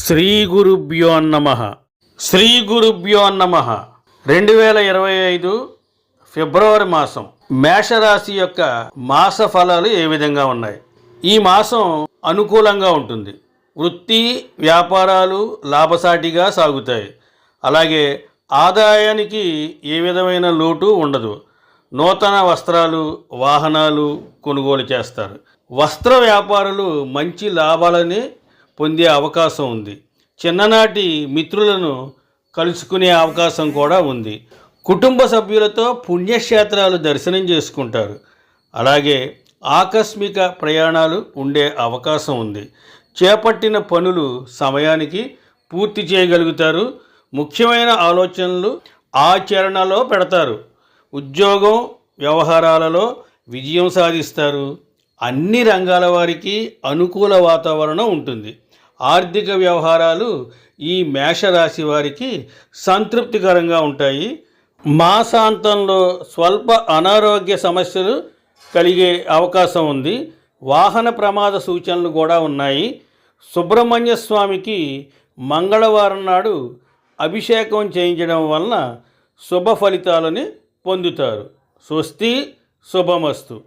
శ్రీ గురుభ్యో నమః. శ్రీ గురుభ్యో నమః. 2025 ఫిబ్రవరి మాసం మేషరాశి యొక్క మాస ఫలాలు ఏ విధంగా ఉన్నాయి? ఈ మాసం అనుకూలంగా ఉంటుంది. వృత్తి వ్యాపారాలు లాభసాటిగా సాగుతాయి. అలాగే ఆదాయానికి ఏ విధమైన లోటు ఉండదు. నూతన వస్త్రాలు వాహనాలు కొనుగోలు చేస్తారు. వస్త్ర వ్యాపారులు మంచి లాభాలని పొందే అవకాశం ఉంది. చిన్ననాటి మిత్రులను కలుసుకునే అవకాశం కూడా ఉంది. కుటుంబ సభ్యులతో పుణ్యక్షేత్రాలు దర్శనం చేసుకుంటారు. అలాగే ఆకస్మిక ప్రయాణాలు ఉండే అవకాశం ఉంది. చేపట్టిన పనులు సమయానికి పూర్తి చేయగలుగుతారు. ముఖ్యమైన ఆలోచనలు ఆచరణలో పెడతారు. ఉద్యోగం వ్యవహారాలలో విజయం సాధిస్తారు. అన్ని రంగాల వారికి అనుకూల వాతావరణం ఉంటుంది. ఆర్థిక వ్యవహారాలు ఈ మేషరాశి వారికి సంతృప్తికరంగా ఉంటాయి. మాసాంతంలో స్వల్ప అనారోగ్య సమస్యలు కలిగే అవకాశం ఉంది. వాహన ప్రమాద సూచనలు కూడా ఉన్నాయి. సుబ్రహ్మణ్య స్వామికి మంగళవారం నాడు అభిషేకం చేయించడం వలన శుభ ఫలితాలని పొందుతారు. స్వస్తి శుభమస్తు.